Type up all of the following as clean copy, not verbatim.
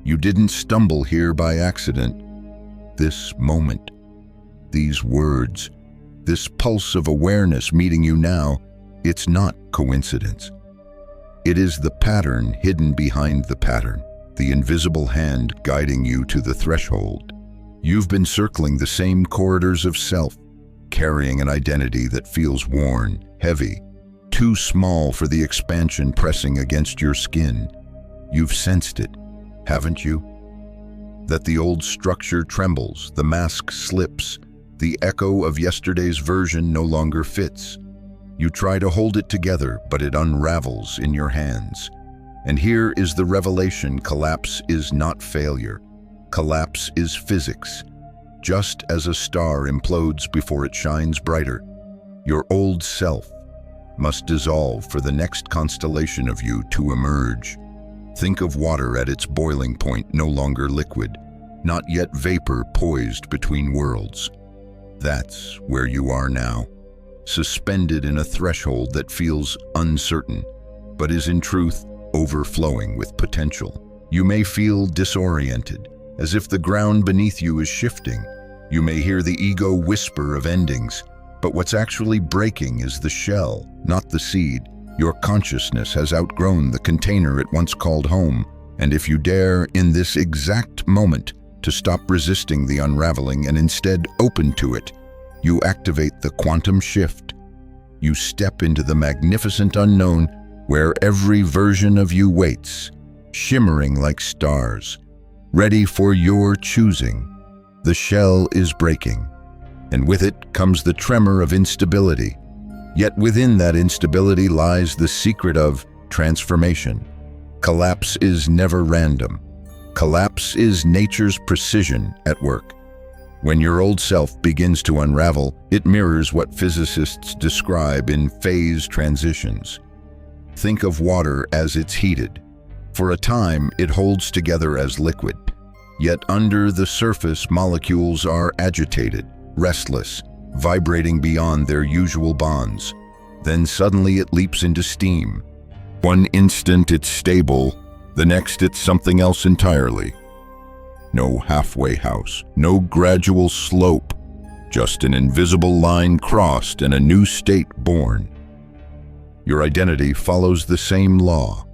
You didn't stumble here by accident. This moment, these words, this pulse of awareness meeting you now, it's not coincidence. It is the pattern hidden behind the pattern, the invisible hand guiding you to the threshold. You've been circling the same corridors of self, carrying an identity that feels worn, heavy, too small for the expansion pressing against your skin. You've sensed it, haven't you? That the old structure trembles, the mask slips, the echo of yesterday's version no longer fits. You try to hold it together, but it unravels in your hands. And here is the revelation: collapse is not failure. Collapse is physics. Just as a star implodes before it shines brighter, your old self must dissolve for the next constellation of you to emerge. Think of water at its boiling point, no longer liquid, not yet vapor poised between worlds. That's where you are now, suspended in a threshold that feels uncertain, but is in truth overflowing with potential. You may feel disoriented, as if the ground beneath you is shifting. You may hear the ego whisper of endings, but what's actually breaking is the shell, not the seed. Your consciousness has outgrown the container it once called home, and if you dare, in this exact moment, to stop resisting the unraveling and instead open to it, you activate the quantum shift. You step into the magnificent unknown where every version of you waits, shimmering like stars, ready for your choosing. The shell is breaking, and with it comes the tremor of instability. Yet within that instability lies the secret of transformation. Collapse is never random. Collapse is nature's precision at work. When your old self begins to unravel, it mirrors what physicists describe in phase transitions. Think of water as it's heated. For a time, it holds together as liquid. Yet under the surface, molecules are agitated, restless, vibrating beyond their usual bonds. Then suddenly it leaps into steam. One instant it's stable, the next it's something else entirely. No halfway house, no gradual slope, just an invisible line crossed and a new state born. Your identity follows the same law.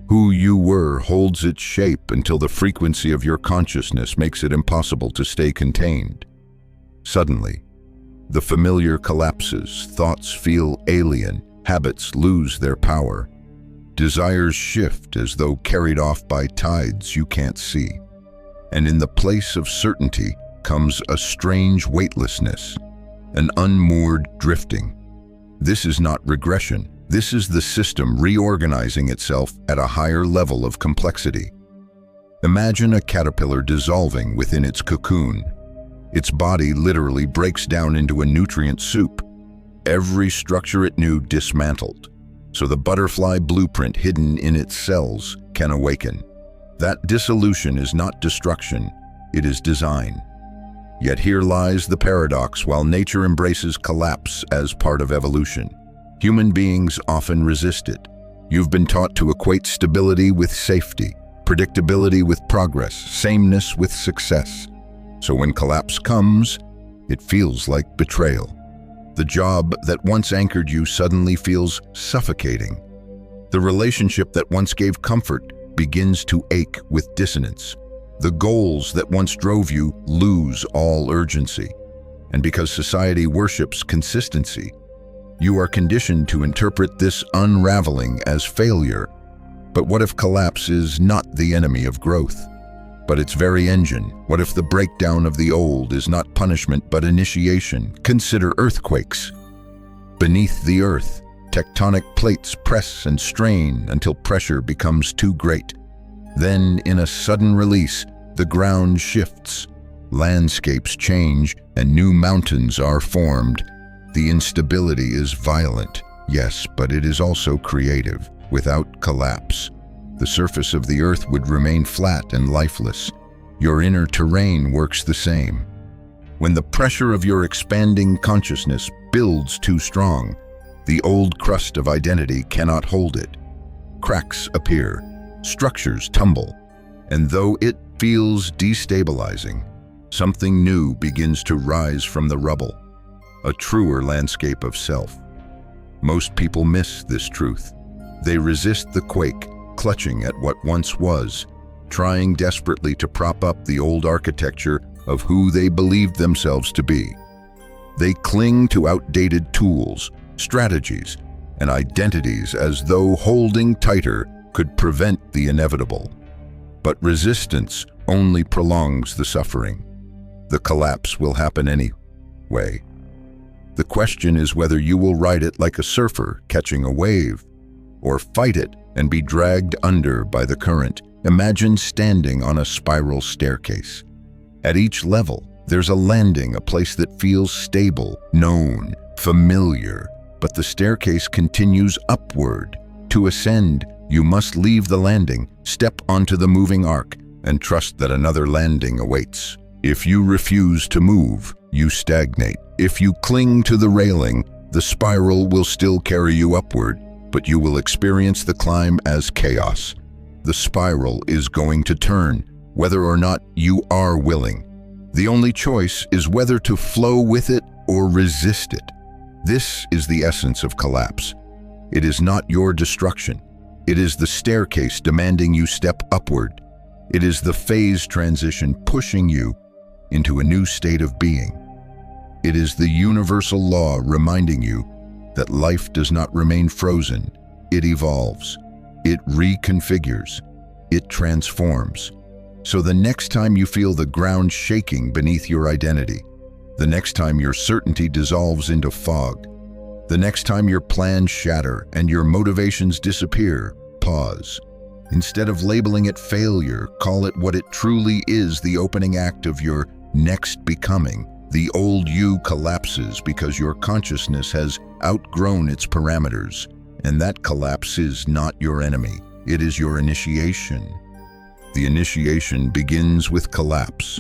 Who you were holds its shape until the frequency of your consciousness makes it impossible to stay contained. Suddenly, the familiar collapses, thoughts feel alien, habits lose their power. Desires shift as though carried off by tides you can't see. And in the place of certainty comes a strange weightlessness, an unmoored drifting. This is not regression. This is the system reorganizing itself at a higher level of complexity. Imagine a caterpillar dissolving within its cocoon. Its body literally breaks down into a nutrient soup. Every structure it knew dismantled, so the butterfly blueprint hidden in its cells can awaken. That dissolution is not destruction, it is design. Yet here lies the paradox: while nature embraces collapse as part of evolution, human beings often resist it. You've been taught to equate stability with safety, predictability with progress, sameness with success. So when collapse comes, it feels like betrayal. The job that once anchored you suddenly feels suffocating. The relationship that once gave comfort begins to ache with dissonance. The goals that once drove you lose all urgency. And because society worships consistency, you are conditioned to interpret this unraveling as failure. But what if collapse is not the enemy of growth, but its very engine? What if the breakdown of the old is not punishment but initiation? Consider earthquakes. Beneath the earth, tectonic plates press and strain until pressure becomes too great. Then, in a sudden release, the ground shifts, landscapes change, and new mountains are formed. The instability is violent, yes, but it is also creative. Without collapse, the surface of the earth would remain flat and lifeless. Your inner terrain works the same. When the pressure of your expanding consciousness builds too strong, the old crust of identity cannot hold it. Cracks appear, structures tumble, And though it feels destabilizing, something new begins to rise from the rubble, a truer landscape of self. Most people miss this truth. They resist the quake, clutching at what once was, trying desperately to prop up the old architecture of who they believed themselves to be. They cling to outdated tools, strategies, and identities as though holding tighter could prevent the inevitable. But resistance only prolongs the suffering. The collapse will happen anyway. The question is whether you will ride it like a surfer catching a wave, or fight it and be dragged under by the current. Imagine standing on a spiral staircase. At each level, there's a landing, a place that feels stable, known, familiar, but the staircase continues upward. To ascend, you must leave the landing, step onto the moving arc, and trust that another landing awaits. If you refuse to move, you stagnate. If you cling to the railing, the spiral will still carry you upward, but you will experience the climb as chaos. The spiral is going to turn, whether or not you are willing. The only choice is whether to flow with it or resist it. This is the essence of collapse. It is not your destruction. It is the staircase demanding you step upward. It is the phase transition pushing you into a new state of being. It is the universal law reminding you that life does not remain frozen. It evolves. It reconfigures. It transforms. So the next time you feel the ground shaking beneath your identity, the next time your certainty dissolves into fog, the next time your plans shatter and your motivations disappear, pause. Instead of labeling it failure, call it what it truly is, the opening act of your next becoming. The old you collapses because your consciousness has outgrown its parameters, and that collapse is not your enemy. It is your initiation. The initiation begins with collapse,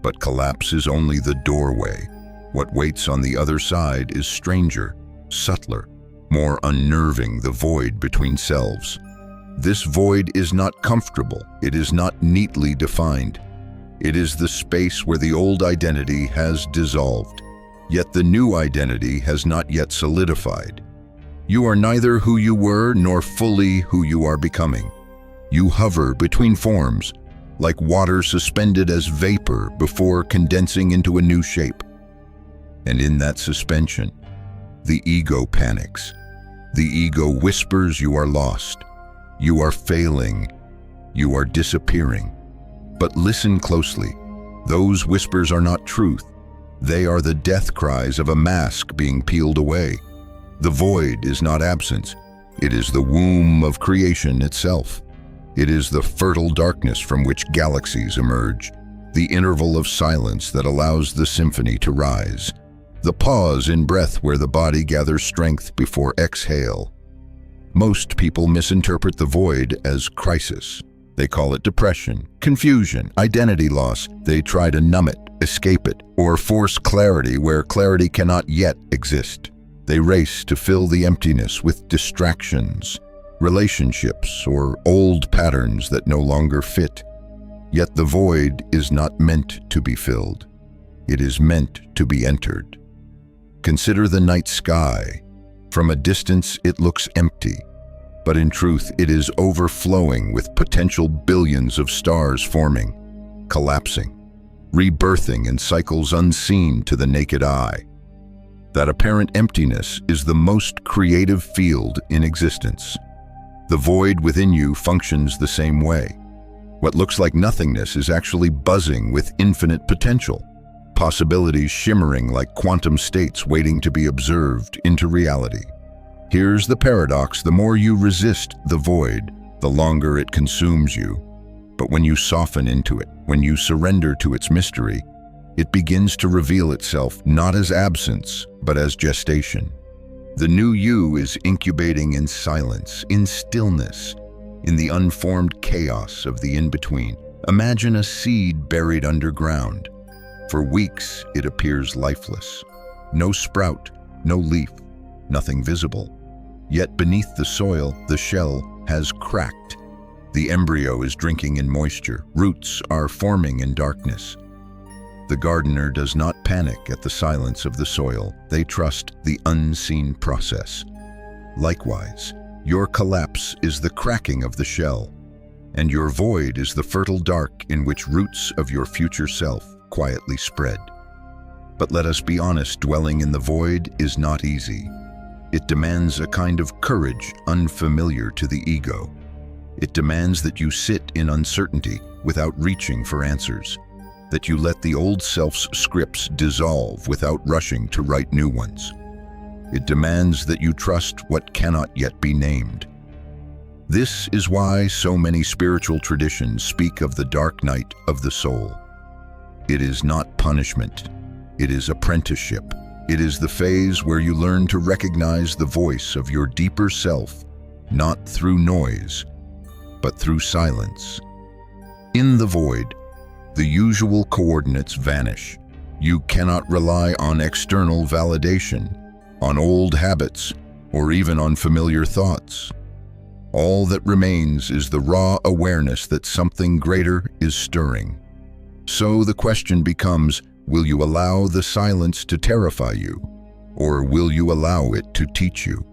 but collapse is only the doorway. What waits on the other side is stranger, subtler, more unnerving, the void between selves. This void is not comfortable. It is not neatly defined. It is the space where the old identity has dissolved, yet the new identity has not yet solidified. You are neither who you were nor fully who you are becoming. You hover between forms, like water suspended as vapor before condensing into a new shape. And in that suspension, the ego panics. The ego whispers you are lost. You are failing. You are disappearing. But listen closely. Those whispers are not truth. They are the death cries of a mask being peeled away. The void is not absence. It is the womb of creation itself. It is the fertile darkness from which galaxies emerge, the interval of silence that allows the symphony to rise, the pause in breath where the body gathers strength before exhale. Most people misinterpret the void as crisis. They call it depression, confusion, identity loss. They try to numb it, escape it, or force clarity where clarity cannot yet exist. They race to fill the emptiness with distractions, relationships, or old patterns that no longer fit. Yet the void is not meant to be filled. It is meant to be entered. Consider the night sky. From a distance, it looks empty. But in truth, it is overflowing with potential billions of stars forming, collapsing, rebirthing in cycles unseen to the naked eye. That apparent emptiness is the most creative field in existence. The void within you functions the same way. What looks like nothingness is actually buzzing with infinite potential, possibilities shimmering like quantum states waiting to be observed into reality. Here's the paradox: the more you resist the void, the longer it consumes you. But when you soften into it, when you surrender to its mystery, it begins to reveal itself not as absence, but as gestation. The new you is incubating in silence, in stillness, in the unformed chaos of the in-between. Imagine a seed buried underground. For weeks, it appears lifeless. No sprout, no leaf, nothing visible. Yet beneath the soil, the shell has cracked. The embryo is drinking in moisture. Roots are forming in darkness. The gardener does not panic at the silence of the soil. They trust the unseen process. Likewise, your collapse is the cracking of the shell, and your void is the fertile dark in which roots of your future self quietly spread. But let us be honest, dwelling in the void is not easy. It demands a kind of courage unfamiliar to the ego. It demands that you sit in uncertainty without reaching for answers, that you let the old self's scripts dissolve without rushing to write new ones. It demands that you trust what cannot yet be named. This is why so many spiritual traditions speak of the dark night of the soul. It is not punishment. It is apprenticeship. It is the phase where you learn to recognize the voice of your deeper self, not through noise, but through silence. In the void, the usual coordinates vanish. You cannot rely on external validation, on old habits, or even on familiar thoughts. All that remains is the raw awareness that something greater is stirring. So the question becomes, will you allow the silence to terrify you, or will you allow it to teach you?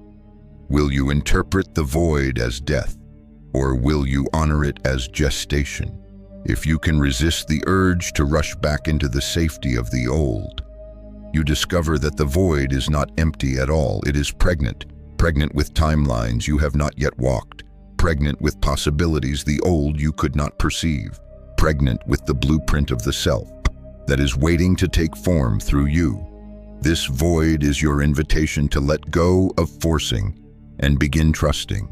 Will you interpret the void as death, or will you honor it as gestation? If you can resist the urge to rush back into the safety of the old, you discover that the void is not empty at all. It is pregnant with timelines you have not yet walked, pregnant with possibilities the old you could not perceive, pregnant with the blueprint of the self that is waiting to take form through you. This void is your invitation to let go of forcing and begin trusting,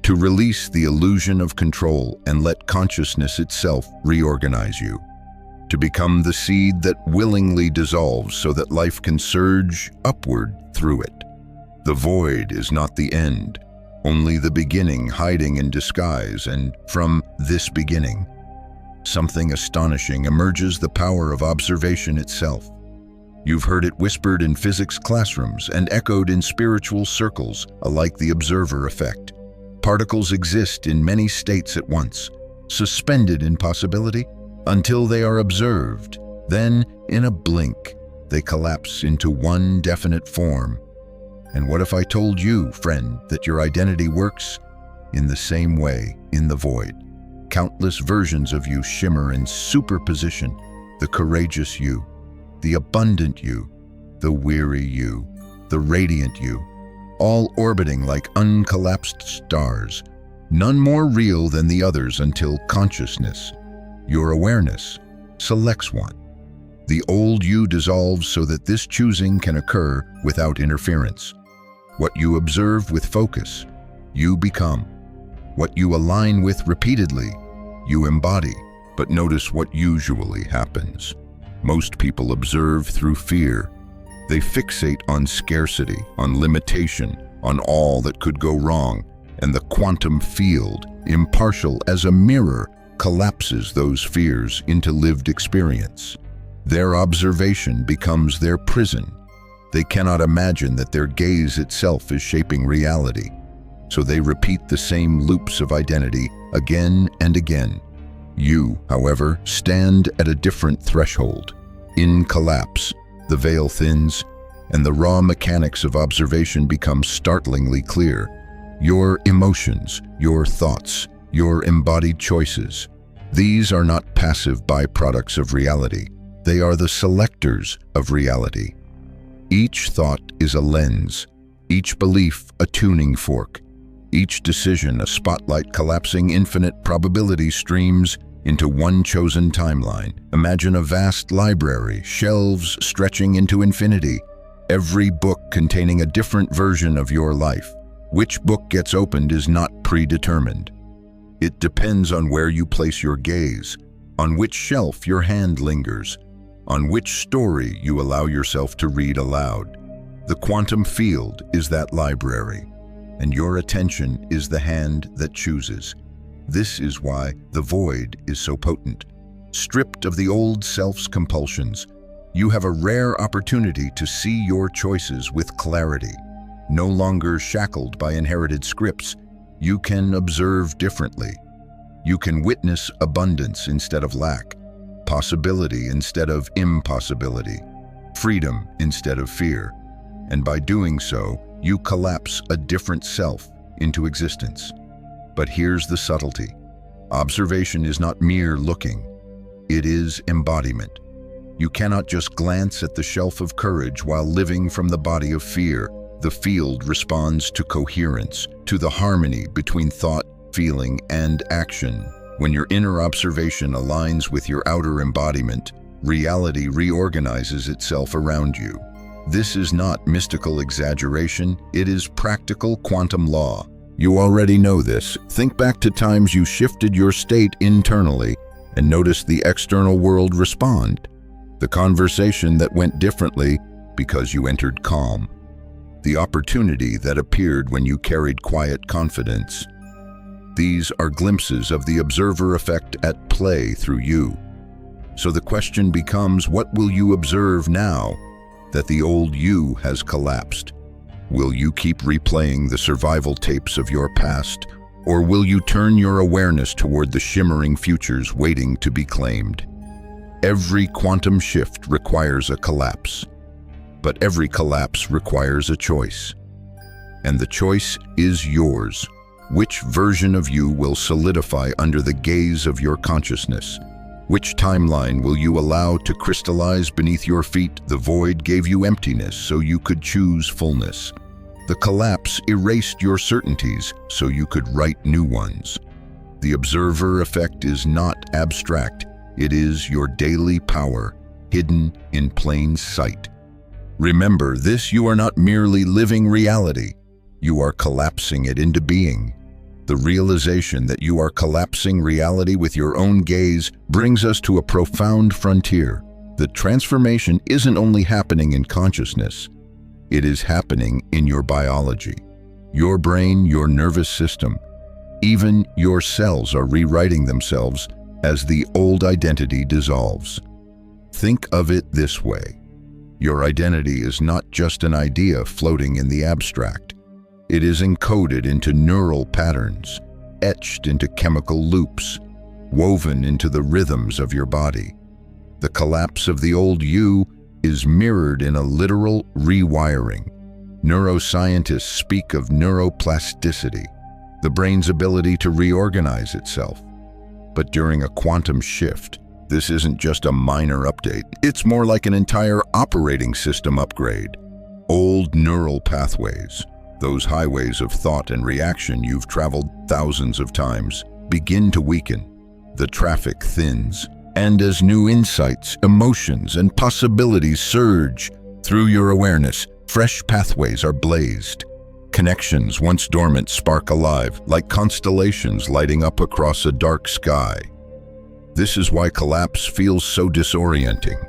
to release the illusion of control and let consciousness itself reorganize you, to become the seed that willingly dissolves so that life can surge upward through it. The void is not the end, only the beginning hiding in disguise, and from this beginning, something astonishing emerges: the power of observation itself. You've heard it whispered in physics classrooms and echoed in spiritual circles, alike the observer effect. Particles exist in many states at once, suspended in possibility, until they are observed. Then, in a blink, they collapse into one definite form. And what if I told you, friend, that your identity works in the same way in the void? Countless versions of you shimmer in superposition: the courageous you, the abundant you, the weary you, the radiant you, all orbiting like uncollapsed stars, none more real than the others until consciousness, your awareness, selects one. The old you dissolves so that this choosing can occur without interference. What you observe with focus, you become. What you align with repeatedly, you embody. But notice what usually happens. Most people observe through fear. They fixate on scarcity, on limitation, on all that could go wrong, and the quantum field, impartial as a mirror, collapses those fears into lived experience. Their observation becomes their prison. They cannot imagine that their gaze itself is shaping reality, so they repeat the same loops of identity again and again. You, however, stand at a different threshold. In collapse, the veil thins, and the raw mechanics of observation become startlingly clear. Your emotions, your thoughts, your embodied choices, these are not passive byproducts of reality. They are the selectors of reality. Each thought is a lens, each belief a tuning fork, each decision a spotlight collapsing infinite probability streams into one chosen timeline. Imagine a vast library, shelves stretching into infinity, every book containing a different version of your life. Which book gets opened is not predetermined. It depends on where you place your gaze, on which shelf your hand lingers, on which story you allow yourself to read aloud. The quantum field is that library, and your attention is the hand that chooses. This is why the void is so potent. Stripped of the old self's compulsions, you have a rare opportunity to see your choices with clarity. No longer shackled by inherited scripts, you can observe differently. You can witness abundance instead of lack, possibility instead of impossibility, freedom instead of fear. And by doing so, you collapse a different self into existence. But here's the subtlety. Observation is not mere looking. It is embodiment. You cannot just glance at the shelf of courage while living from the body of fear. The field responds to coherence, to the harmony between thought, feeling, and action. When your inner observation aligns with your outer embodiment, reality reorganizes itself around you. This is not mystical exaggeration, it is practical quantum law. You already know this. Think back to times you shifted your state internally and noticed the external world respond. The conversation that went differently because you entered calm. The opportunity that appeared when you carried quiet confidence. These are glimpses of the observer effect at play through you. So the question becomes, what will you observe now that the old you has collapsed? Will you keep replaying the survival tapes of your past, or will you turn your awareness toward the shimmering futures waiting to be claimed? Every quantum shift requires a collapse, but every collapse requires a choice. And the choice is yours. Which version of you will solidify under the gaze of your consciousness? Which timeline will you allow to crystallize beneath your feet? The void gave you emptiness so you could choose fullness. The collapse erased your certainties so you could write new ones. The observer effect is not abstract. It is your daily power, hidden in plain sight. Remember this, you are not merely living reality. You are collapsing it into being. The realization that you are collapsing reality with your own gaze brings us to a profound frontier. The transformation isn't only happening in consciousness, it is happening in your biology. Your brain, your nervous system, even your cells are rewriting themselves as the old identity dissolves. Think of it this way. Your identity is not just an idea floating in the abstract. It is encoded into neural patterns, etched into chemical loops, woven into the rhythms of your body. The collapse of the old you is mirrored in a literal rewiring. Neuroscientists speak of neuroplasticity, the brain's ability to reorganize itself. But during a quantum shift, this isn't just a minor update. It's more like an entire operating system upgrade. Old neural pathways, those highways of thought and reaction you've traveled thousands of times, begin to weaken. The traffic thins, and as new insights, emotions, and possibilities surge through your awareness, fresh pathways are blazed. Connections once dormant spark alive, like constellations lighting up across a dark sky. This is why collapse feels so disorienting.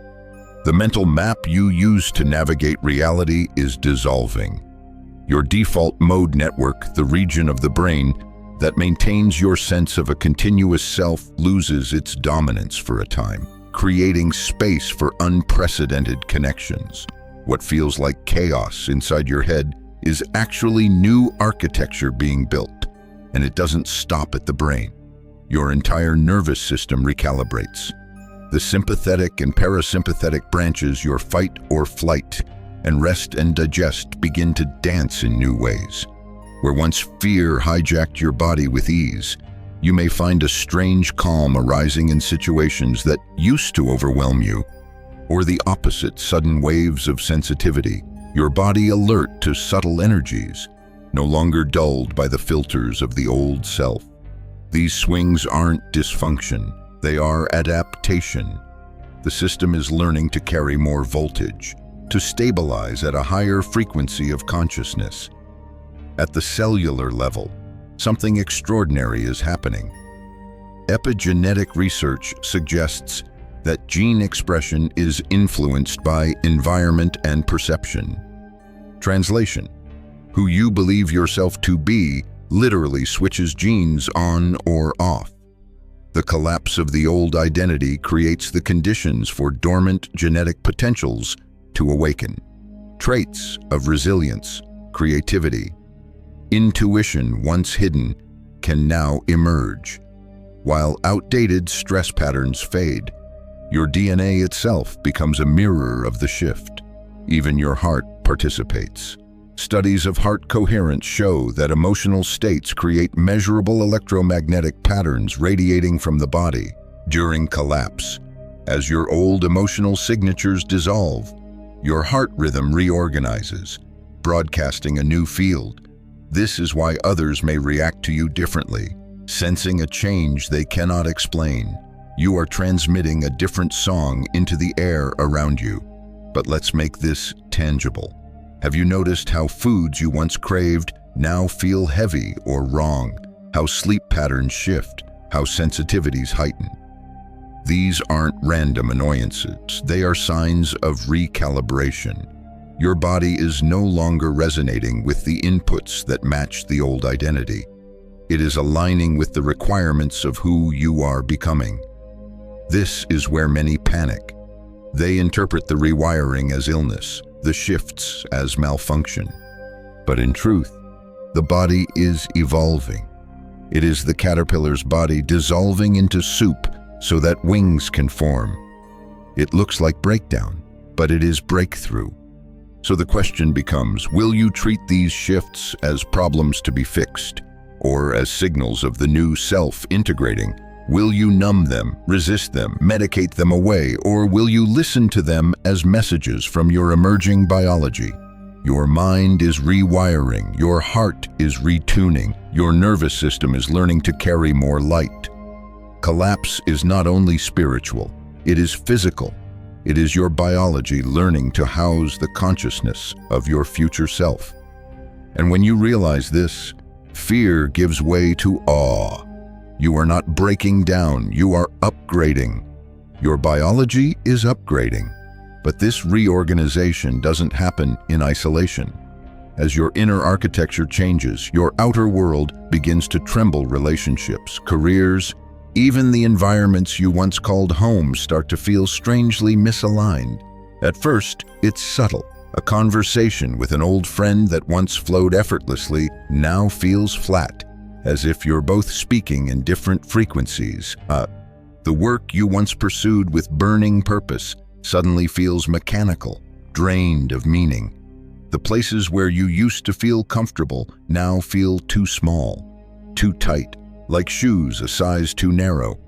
The mental map you use to navigate reality is dissolving. Your default mode network, the region of the brain that maintains your sense of a continuous self, loses its dominance for a time, creating space for unprecedented connections. What feels like chaos inside your head is actually new architecture being built, and it doesn't stop at the brain. Your entire nervous system recalibrates. The sympathetic and parasympathetic branches, your fight or flight, and rest and digest, begin to dance in new ways. Where once fear hijacked your body with ease, you may find a strange calm arising in situations that used to overwhelm you, or the opposite, sudden waves of sensitivity, your body alert to subtle energies, no longer dulled by the filters of the old self. These swings aren't dysfunction, they are adaptation. The system is learning to carry more voltage, to stabilize at a higher frequency of consciousness. At the cellular level, something extraordinary is happening. Epigenetic research suggests that gene expression is influenced by environment and perception. Translation: who you believe yourself to be literally switches genes on or off. The collapse of the old identity creates the conditions for dormant genetic potentials to awaken. Traits of resilience, creativity, intuition once hidden can now emerge. while outdated stress patterns fade. Your DNA itself becomes a mirror of the shift. Even your heart participates. Studies of heart coherence show that emotional states create measurable electromagnetic patterns radiating from the body during collapse. As your old emotional signatures dissolve, your heart rhythm reorganizes, broadcasting a new field. This is why others may react to you differently, sensing a change they cannot explain. You are transmitting a different song into the air around you. But let's make this tangible. Have you noticed how foods you once craved now feel heavy or wrong? How sleep patterns shift? How sensitivities heighten? These aren't random annoyances. They are signs of recalibration. Your body is no longer resonating with the inputs that match the old identity. It is aligning with the requirements of who you are becoming. This is where many panic. They interpret the rewiring as illness, the shifts as malfunction. But in truth, the body is evolving. It is the caterpillar's body dissolving into soup so that wings can form. It looks like breakdown, but it is breakthrough. So the question becomes, will you treat these shifts as problems to be fixed, or as signals of the new self integrating? Will you numb them, resist them, medicate them away, or will you listen to them as messages from your emerging biology? Your mind is rewiring, your heart is retuning, your nervous system is learning to carry more light. Collapse is not only spiritual, it is physical. It is your biology learning to house the consciousness of your future self. And when you realize this, fear gives way to awe. You are not breaking down, you are upgrading. Your biology is upgrading, but this reorganization doesn't happen in isolation. As your inner architecture changes, your outer world begins to tremble. Relationships, careers, even the environments you once called home start to feel strangely misaligned. At first, it's subtle. A conversation with an old friend that once flowed effortlessly now feels flat, as if you're both speaking in different frequencies. The work you once pursued with burning purpose suddenly feels mechanical, drained of meaning. The places where you used to feel comfortable now feel too small, too tight, like shoes a size too narrow.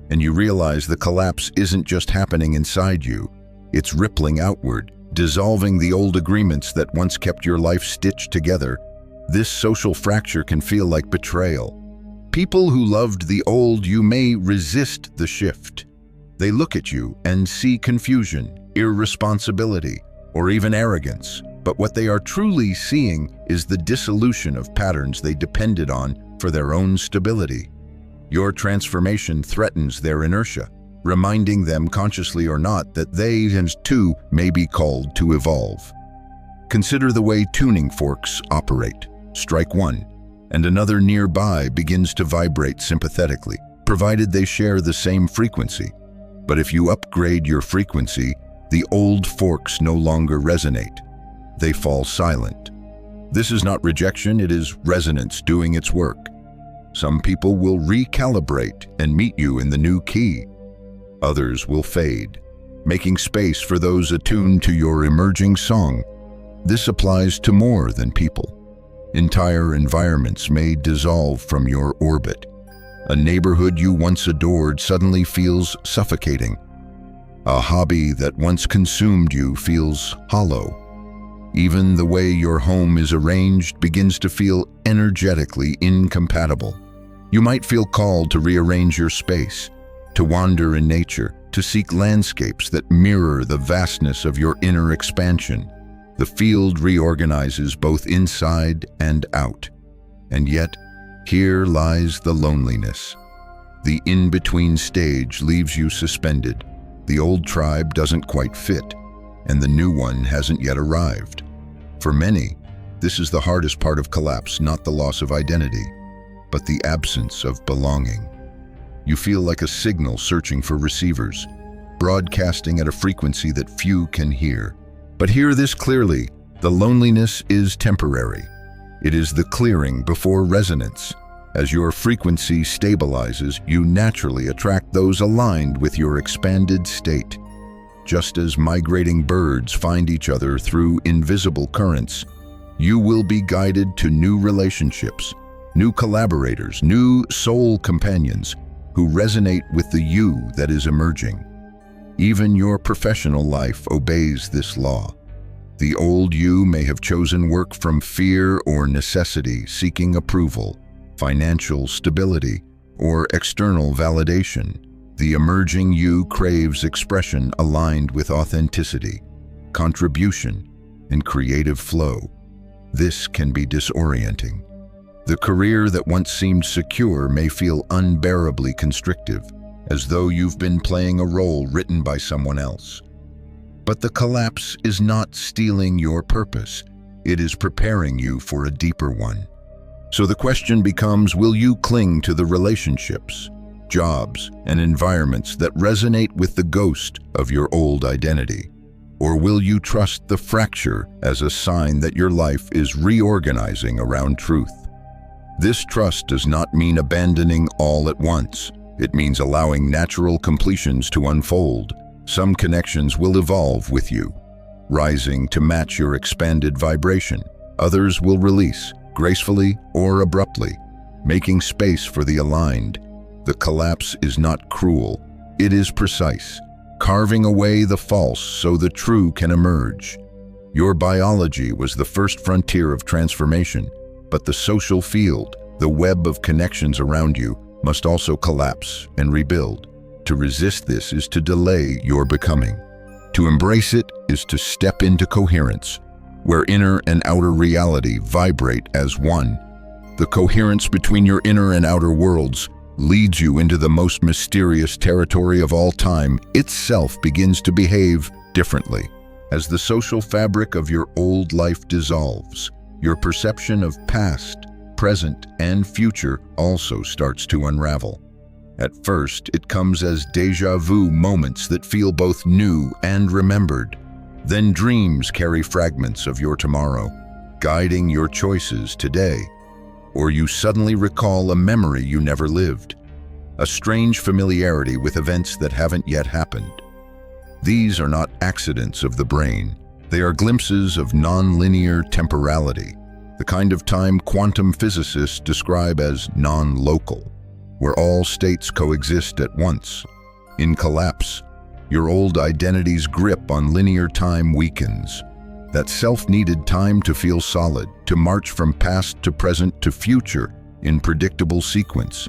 And you realize the collapse isn't just happening inside you, it's rippling outward, dissolving the old agreements that once kept your life stitched together. This social fracture can feel like betrayal. People who loved the old you may resist the shift. They look at you and see confusion, irresponsibility, or even arrogance. But what they are truly seeing is the dissolution of patterns they depended on for their own stability. Your transformation threatens their inertia, reminding them, consciously or not, that they too may be called to evolve. Consider the way tuning forks operate. Strike one, and another nearby begins to vibrate sympathetically, provided they share the same frequency. But if you upgrade your frequency, the old forks no longer resonate. They fall silent. This is not rejection, it is resonance doing its work. Some people will recalibrate and meet you in the new key. Others will fade, making space for those attuned to your emerging song. This applies to more than people. Entire environments may dissolve from your orbit. A neighborhood you once adored suddenly feels suffocating. A hobby that once consumed you feels hollow. Even the way your home is arranged begins to feel energetically incompatible. You might feel called to rearrange your space, to wander in nature, to seek landscapes that mirror the vastness of your inner expansion. The field reorganizes both inside and out. And yet, here lies the loneliness. The in-between stage leaves you suspended. The old tribe doesn't quite fit, and the new one hasn't yet arrived. For many, this is the hardest part of collapse, not the loss of identity, but the absence of belonging. You feel like a signal searching for receivers, broadcasting at a frequency that few can hear. But hear this clearly, the loneliness is temporary. It is the clearing before resonance. As your frequency stabilizes, you naturally attract those aligned with your expanded state. Just as migrating birds find each other through invisible currents, you will be guided to new relationships, new collaborators, new soul companions who resonate with the you that is emerging. Even your professional life obeys this law. The old you may have chosen work from fear or necessity, seeking approval, financial stability, or external validation. The emerging you craves expression aligned with authenticity, contribution, and creative flow. This can be disorienting. The career that once seemed secure may feel unbearably constrictive, as though you've been playing a role written by someone else. But the collapse is not stealing your purpose. It is preparing you for a deeper one. So the question becomes, will you cling to the relationships, jobs, and environments that resonate with the ghost of your old identity? Or will you trust the fracture as a sign that your life is reorganizing around truth? This trust does not mean abandoning all at once. It means allowing natural completions to unfold. Some connections will evolve with you, rising to match your expanded vibration. Others will release, gracefully or abruptly, making space for the aligned. The collapse is not cruel, it is precise, carving away the false so the true can emerge. Your biology was the first frontier of transformation, but the social field, the web of connections around you, must also collapse and rebuild. To resist this is to delay your becoming. To embrace it is to step into coherence, where inner and outer reality vibrate as one. The coherence between your inner and outer worlds leads you into the most mysterious territory of all time. Itself begins to behave differently. As the social fabric of your old life dissolves, your perception of past, present, and future also starts to unravel. At first, it comes as déjà vu moments that feel both new and remembered. Then dreams carry fragments of your tomorrow, guiding your choices today. Or you suddenly recall a memory you never lived, a strange familiarity with events that haven't yet happened. These are not accidents of the brain. They are glimpses of non-linear temporality, the kind of time quantum physicists describe as non-local, where all states coexist at once. In collapse, your old identity's grip on linear time weakens. That self-needed time to feel solid, to march from past to present to future in predictable sequence.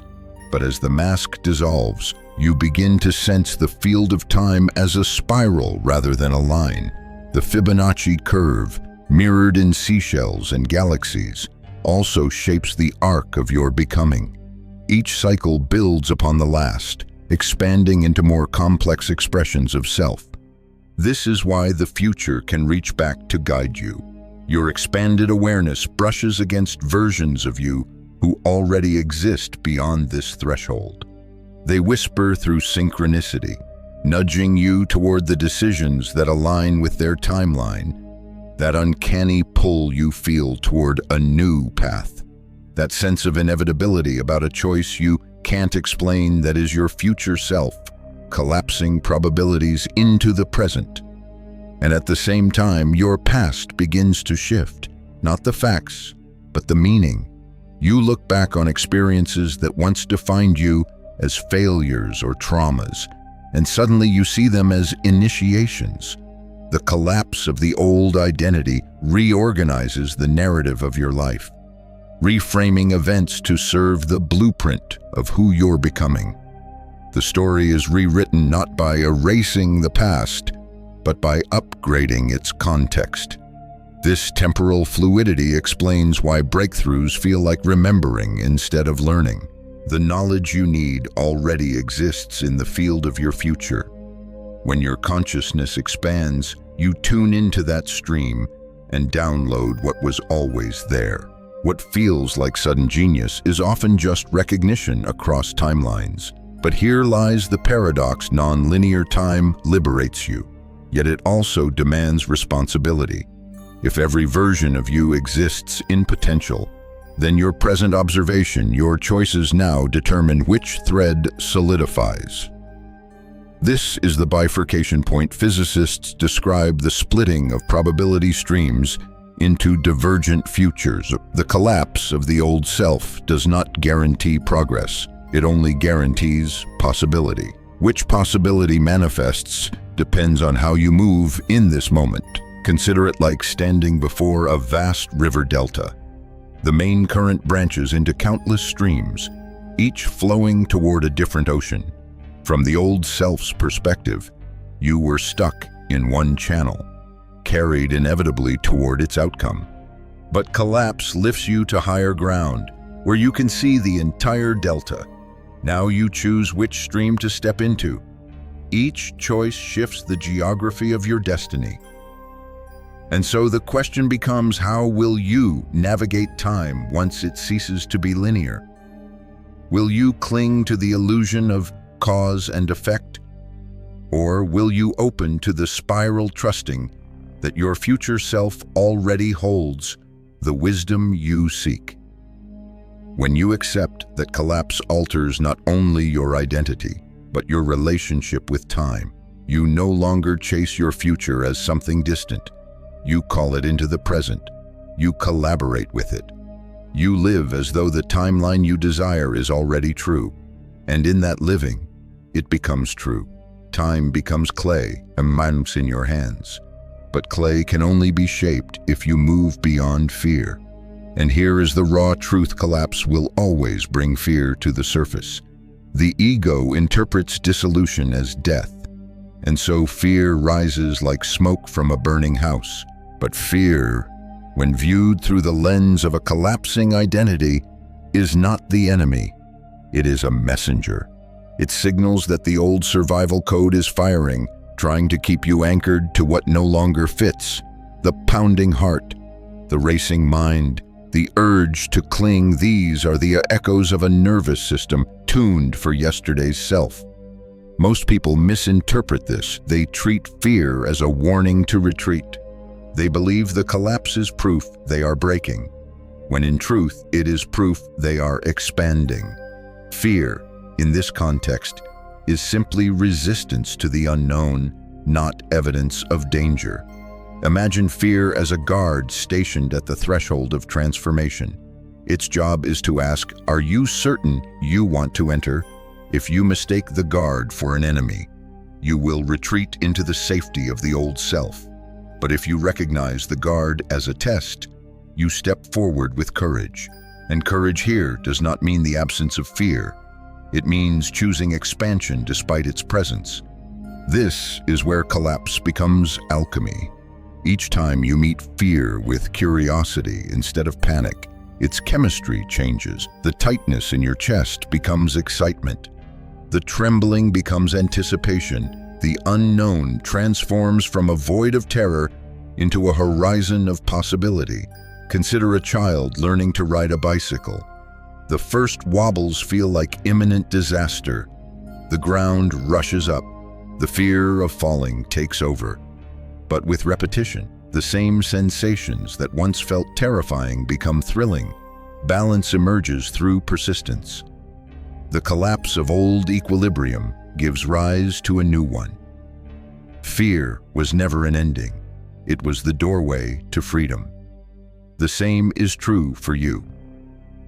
But as the mask dissolves, you begin to sense the field of time as a spiral rather than a line. The Fibonacci curve, mirrored in seashells and galaxies, also shapes the arc of your becoming. Each cycle builds upon the last, expanding into more complex expressions of self. This is why the future can reach back to guide you. Your expanded awareness brushes against versions of you who already exist beyond this threshold. They whisper through synchronicity, nudging you toward the decisions that align with their timeline. That uncanny pull you feel toward a new path. That sense of inevitability about a choice you can't explain that is your future self, collapsing probabilities into the present. And at the same time, your past begins to shift, not the facts, but the meaning. You look back on experiences that once defined you as failures or traumas, and suddenly you see them as initiations. The collapse of the old identity reorganizes the narrative of your life, reframing events to serve the blueprint of who you're becoming. The story is rewritten not by erasing the past, but by upgrading its context. This temporal fluidity explains why breakthroughs feel like remembering instead of learning. The knowledge you need already exists in the field of your future. When your consciousness expands, you tune into that stream and download what was always there. What feels like sudden genius is often just recognition across timelines. But here lies the paradox: non-linear time liberates you, yet it also demands responsibility. If every version of you exists in potential, then your present observation, your choices now determine which thread solidifies. This is the bifurcation point. Physicists describe the splitting of probability streams into divergent futures. The collapse of the old self does not guarantee progress. It only guarantees possibility. Which possibility manifests depends on how you move in this moment. Consider it like standing before a vast river delta. The main current branches into countless streams, each flowing toward a different ocean. From the old self's perspective, you were stuck in one channel, carried inevitably toward its outcome. But collapse lifts you to higher ground, where you can see the entire delta. Now you choose which stream to step into. Each choice shifts the geography of your destiny. And so the question becomes, how will you navigate time once it ceases to be linear? Will you cling to the illusion of cause and effect? Or will you open to the spiral, trusting that your future self already holds the wisdom you seek? When you accept that collapse alters not only your identity, but your relationship with time, you no longer chase your future as something distant. You call it into the present. You collaborate with it. You live as though the timeline you desire is already true. And in that living, it becomes true. Time becomes clay, a mounts in your hands. But clay can only be shaped if you move beyond fear. And here is the raw truth: collapse will always bring fear to the surface. The ego interprets dissolution as death, and so fear rises like smoke from a burning house. But fear, when viewed through the lens of a collapsing identity, is not the enemy. It is a messenger. It signals that the old survival code is firing, trying to keep you anchored to what no longer fits. The pounding heart, the racing mind, the urge to cling, these are the echoes of a nervous system tuned for yesterday's self. Most people misinterpret this. They treat fear as a warning to retreat. They believe the collapse is proof they are breaking, when in truth it is proof they are expanding. Fear, in this context, is simply resistance to the unknown, not evidence of danger. Imagine fear as a guard stationed at the threshold of transformation. Its job is to ask, are you certain you want to enter? If you mistake the guard for an enemy, you will retreat into the safety of the old self. But if you recognize the guard as a test, you step forward with courage. And courage here does not mean the absence of fear. It means choosing expansion despite its presence. This is where collapse becomes alchemy. Each time you meet fear with curiosity instead of panic, its chemistry changes. The tightness in your chest becomes excitement. The trembling becomes anticipation. The unknown transforms from a void of terror into a horizon of possibility. Consider a child learning to ride a bicycle. The first wobbles feel like imminent disaster. The ground rushes up. The fear of falling takes over. But with repetition, the same sensations that once felt terrifying become thrilling. Balance emerges through persistence. The collapse of old equilibrium gives rise to a new one. Fear was never an ending. It was the doorway to freedom. The same is true for you.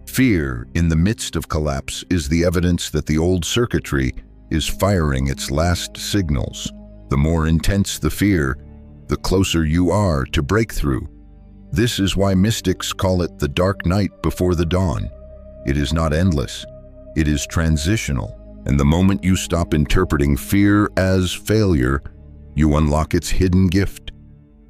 Fear in the midst of collapse is the evidence that the old circuitry is firing its last signals. The more intense the fear, the closer you are to breakthrough. This is why mystics call it the dark night before the dawn. It is not endless. It is transitional. And the moment you stop interpreting fear as failure, you unlock its hidden gift.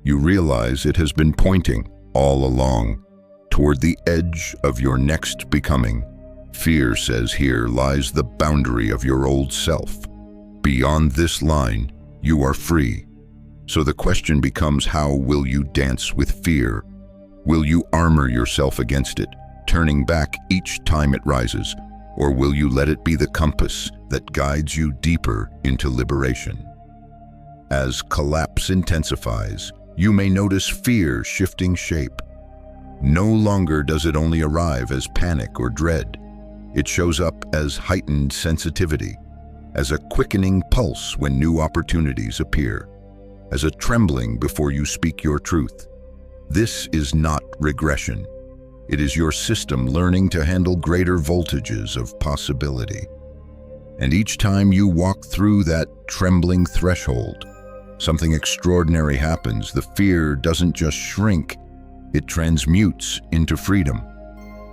You realize it has been pointing all along toward the edge of your next becoming. Fear says here lies the boundary of your old self. Beyond this line, you are free. So the question becomes, how will you dance with fear? Will you armor yourself against it, turning back each time it rises? Or will you let it be the compass that guides you deeper into liberation? As collapse intensifies, you may notice fear shifting shape. No longer does it only arrive as panic or dread. It shows up as heightened sensitivity, as a quickening pulse when new opportunities appear, as a trembling before you speak your truth. This is not regression. It is your system learning to handle greater voltages of possibility. And each time you walk through that trembling threshold, something extraordinary happens. The fear doesn't just shrink, it transmutes into freedom.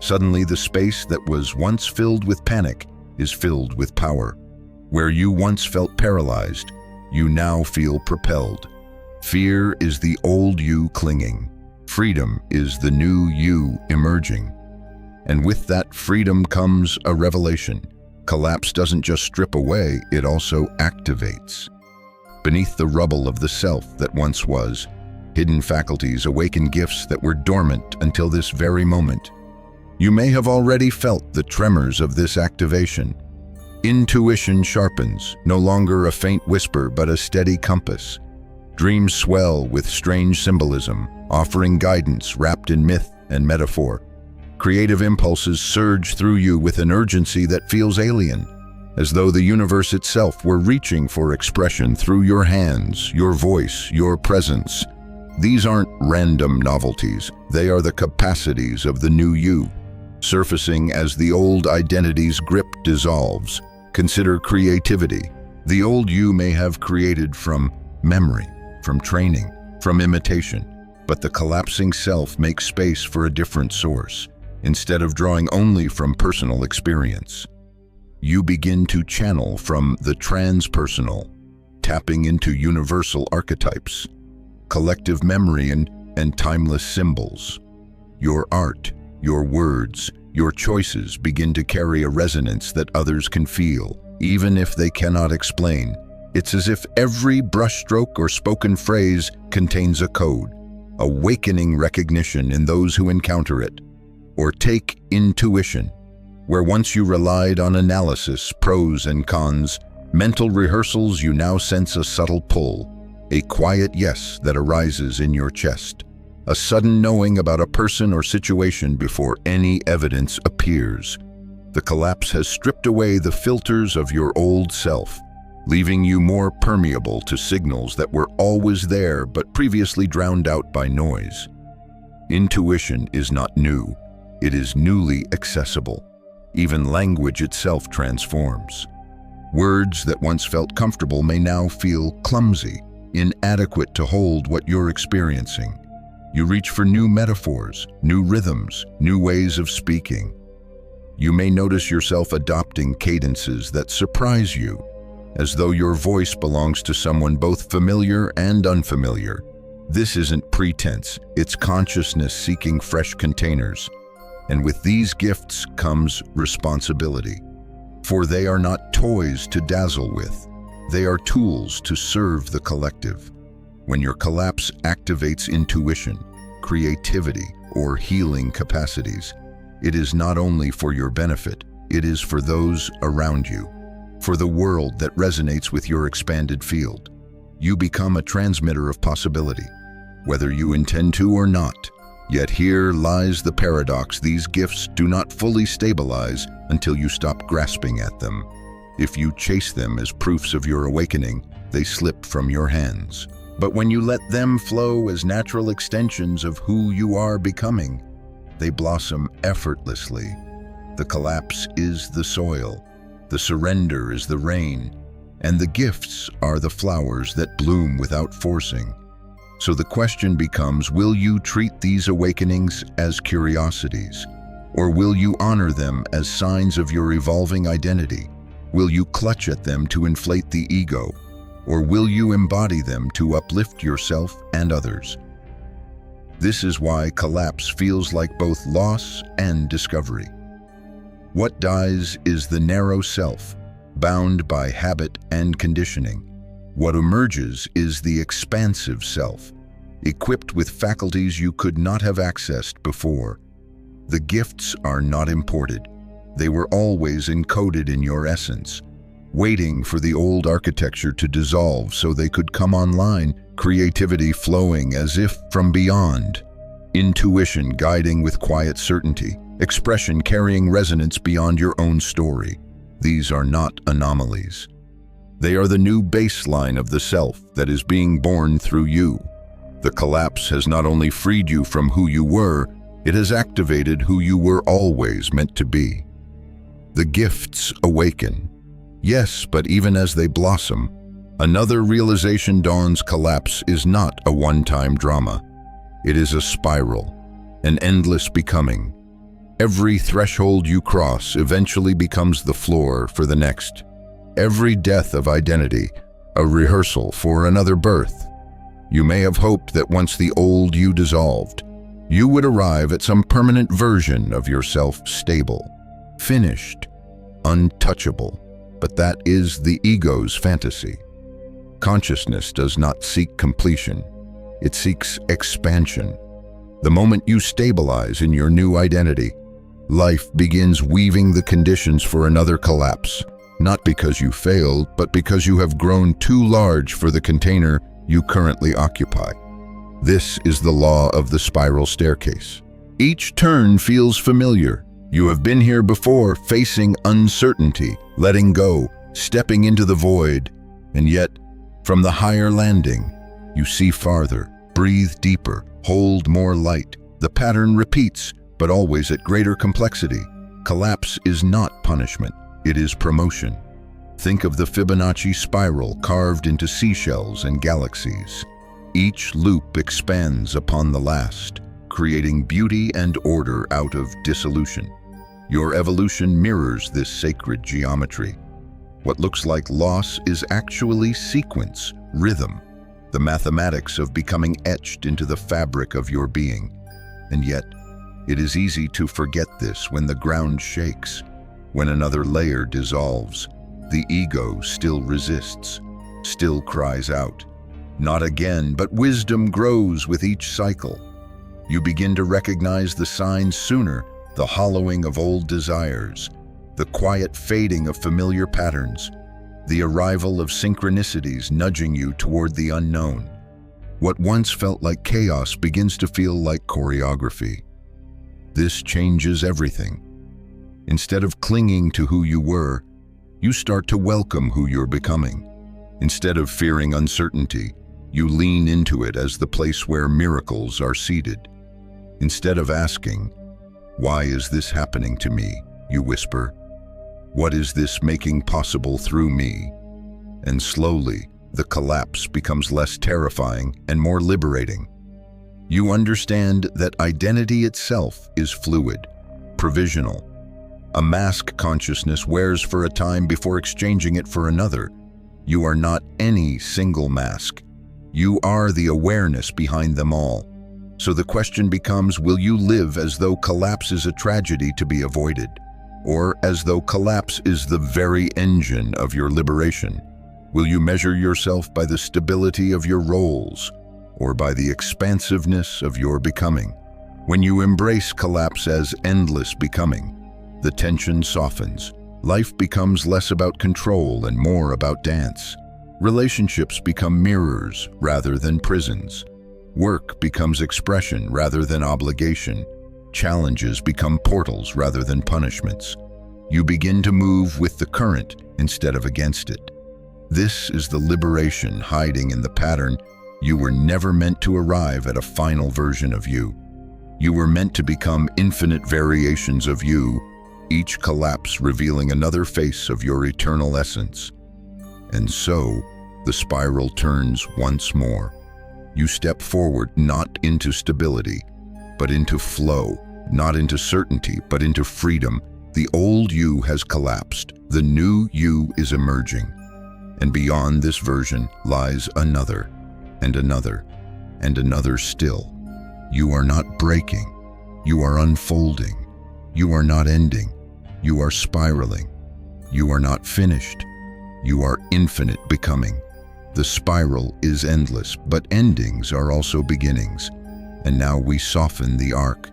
Suddenly, the space that was once filled with panic is filled with power. Where you once felt paralyzed, you now feel propelled. Fear is the old you clinging. Freedom is the new you emerging. And with that freedom comes a revelation. Collapse doesn't just strip away, it also activates. Beneath the rubble of the self that once was, hidden faculties awaken gifts that were dormant until this very moment. You may have already felt the tremors of this activation. Intuition sharpens, no longer a faint whisper but a steady compass. Dreams swell with strange symbolism, offering guidance wrapped in myth and metaphor. Creative impulses surge through you with an urgency that feels alien, as though the universe itself were reaching for expression through your hands, your voice, your presence. These aren't random novelties, they are the capacities of the new you, surfacing as the old identity's grip dissolves. Consider creativity. The old you may have created from memory, from training, from imitation, but the collapsing self makes space for a different source. Instead of drawing only from personal experience, you begin to channel from the transpersonal, tapping into universal archetypes, collective memory and timeless symbols. Your art, your words, your choices begin to carry a resonance that others can feel, even if they cannot explain. It's as if every brushstroke or spoken phrase contains a code, awakening recognition in those who encounter it. Or take intuition, where once you relied on analysis, pros and cons, mental rehearsals, you now sense a subtle pull, a quiet yes that arises in your chest, a sudden knowing about a person or situation before any evidence appears. The collapse has stripped away the filters of your old self, leaving you more permeable to signals that were always there but previously drowned out by noise. Intuition is not new, it is newly accessible. Even language itself transforms. Words that once felt comfortable may now feel clumsy, inadequate to hold what you're experiencing. You reach for new metaphors, new rhythms, new ways of speaking. You may notice yourself adopting cadences that surprise you, as though your voice belongs to someone both familiar and unfamiliar. This isn't pretense, it's consciousness seeking fresh containers. And with these gifts comes responsibility. For they are not toys to dazzle with, they are tools to serve the collective. When your collapse activates intuition, creativity, or healing capacities, it is not only for your benefit, it is for those around you, for the world that resonates with your expanded field. You become a transmitter of possibility, whether you intend to or not. Yet here lies the paradox: these gifts do not fully stabilize until you stop grasping at them. If you chase them as proofs of your awakening, they slip from your hands. But when you let them flow as natural extensions of who you are becoming, they blossom effortlessly. The collapse is the soil, the surrender is the rain, and the gifts are the flowers that bloom without forcing. So the question becomes, will you treat these awakenings as curiosities? Or will you honor them as signs of your evolving identity? Will you clutch at them to inflate the ego? Or will you embody them to uplift yourself and others? This is why collapse feels like both loss and discovery. What dies is the narrow self, bound by habit and conditioning. What emerges is the expansive self, equipped with faculties you could not have accessed before. The gifts are not imported. They were always encoded in your essence, waiting for the old architecture to dissolve so they could come online, creativity flowing as if from beyond. intuition guiding with quiet certainty, expression carrying resonance beyond your own story. These are not anomalies. They are the new baseline of the self that is being born through you. The collapse has not only freed you from who you were, it has activated who you were always meant to be. The gifts awaken. Yes, but even as they blossom, another realization dawns. Collapse is not a one-time drama. It is a spiral, an endless becoming. Every threshold you cross eventually becomes the floor for the next. Every death of identity, a rehearsal for another birth. You may have hoped that once the old you dissolved, you would arrive at some permanent version of yourself, stable, finished, untouchable. But that is the ego's fantasy. Consciousness does not seek completion. It seeks expansion. The moment you stabilize in your new identity, life begins weaving the conditions for another collapse, not because you failed, but because you have grown too large for the container you currently occupy. This is the law of the spiral staircase. Each turn feels familiar. You have been here before, facing uncertainty, letting go, stepping into the void, and yet, from the higher landing, you see farther, breathe deeper, hold more light. The pattern repeats, but always at greater complexity. Collapse is not punishment, it is promotion. Think of the Fibonacci spiral carved into seashells and galaxies. Each loop expands upon the last, creating beauty and order out of dissolution. Your evolution mirrors this sacred geometry. What looks like loss is actually sequence, rhythm, the mathematics of becoming etched into the fabric of your being. And yet, it is easy to forget this when the ground shakes, when another layer dissolves. The ego still resists, still cries out. Not again, but wisdom grows with each cycle. You begin to recognize the signs sooner, the hollowing of old desires, the quiet fading of familiar patterns, the arrival of synchronicities nudging you toward the unknown. What once felt like chaos begins to feel like choreography. This changes everything. Instead of clinging to who you were, you start to welcome who you're becoming. Instead of fearing uncertainty, you lean into it as the place where miracles are seated. Instead of asking, "Why is this happening to me?" you whisper, "What is this making possible through me?" And slowly, the collapse becomes less terrifying and more liberating. You understand that identity itself is fluid, provisional. A mask consciousness wears for a time before exchanging it for another. You are not any single mask. You are the awareness behind them all. So the question becomes, will you live as though collapse is a tragedy to be avoided, or as though collapse is the very engine of your liberation? Will you measure yourself by the stability of your roles, or by the expansiveness of your becoming? When you embrace collapse as endless becoming, the tension softens. Life becomes less about control and more about dance. Relationships become mirrors rather than prisons. Work becomes expression rather than obligation. Challenges become portals rather than punishments. You begin to move with the current instead of against it. This is the liberation hiding in the pattern. You were never meant to arrive at a final version of you. You were meant to become infinite variations of you, each collapse revealing another face of your eternal essence. And so, the spiral turns once more. You step forward not into stability, but into flow, not into certainty, but into freedom. The old you has collapsed. The new you is emerging. And beyond this version lies another, and another, and another still. You are not breaking. You are unfolding. You are not ending. You are spiraling. You are not finished. You are infinite becoming. The spiral is endless, but endings are also beginnings. And now we soften the arc.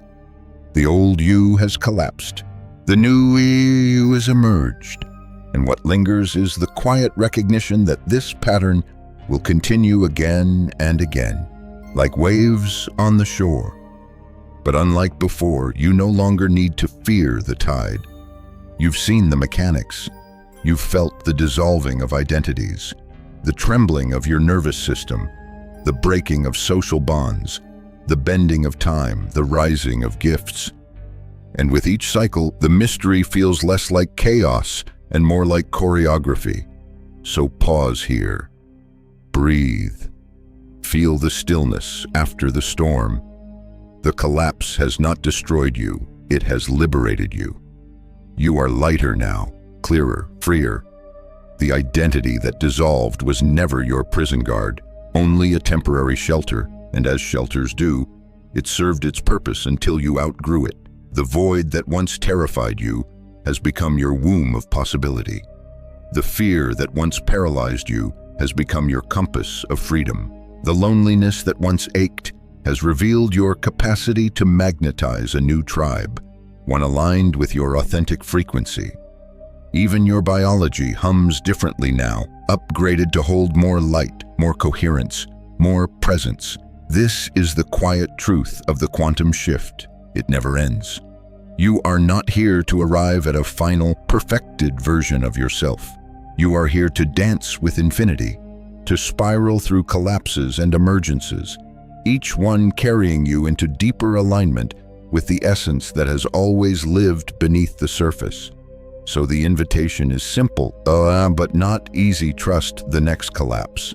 The old you has collapsed. The new you has emerged. And what lingers is the quiet recognition that this pattern will continue again and again, like waves on the shore. But unlike before, you no longer need to fear the tide. You've seen the mechanics. You've felt the dissolving of identities, the trembling of your nervous system, the breaking of social bonds, the bending of time, the rising of gifts. And with each cycle, the mystery feels less like chaos and more like choreography. So pause here. Breathe. Feel the stillness after the storm. The collapse has not destroyed you, it has liberated you. You are lighter now, clearer, freer. The identity that dissolved was never your prison guard, only a temporary shelter, and as shelters do, it served its purpose until you outgrew it. The void that once terrified you has become your womb of possibility. The fear that once paralyzed you has become your compass of freedom. The loneliness that once ached has revealed your capacity to magnetize a new tribe, one aligned with your authentic frequency. Even your biology hums differently now, upgraded to hold more light, more coherence, more presence. This is the quiet truth of the quantum shift. It never ends. You are not here to arrive at a final, perfected version of yourself. You are here to dance with infinity, to spiral through collapses and emergences, each one carrying you into deeper alignment with the essence that has always lived beneath the surface. So the invitation is simple, but not easy. Trust the next collapse.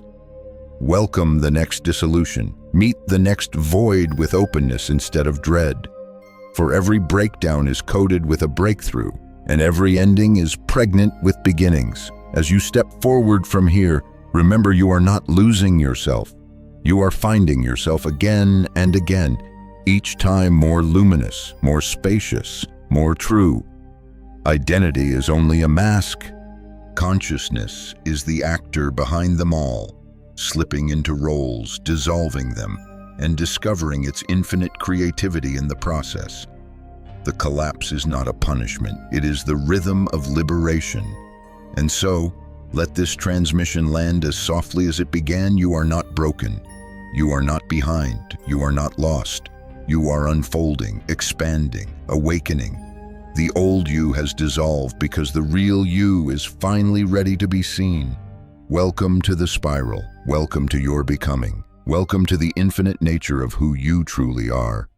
Welcome the next dissolution. Meet the next void with openness instead of dread. For every breakdown is coded with a breakthrough, and every ending is pregnant with beginnings. As you step forward from here, remember you are not losing yourself. You are finding yourself again and again, each time more luminous, more spacious, more true. Identity is only a mask. Consciousness is the actor behind them all, slipping into roles, dissolving them, and discovering its infinite creativity in the process. The collapse is not a punishment, it is the rhythm of liberation. And so, let this transmission land as softly as it began. You are not broken. You are not behind. You are not lost. You are unfolding, expanding, awakening. The old you has dissolved because the real you is finally ready to be seen. Welcome to the spiral. Welcome to your becoming. Welcome to the infinite nature of who you truly are.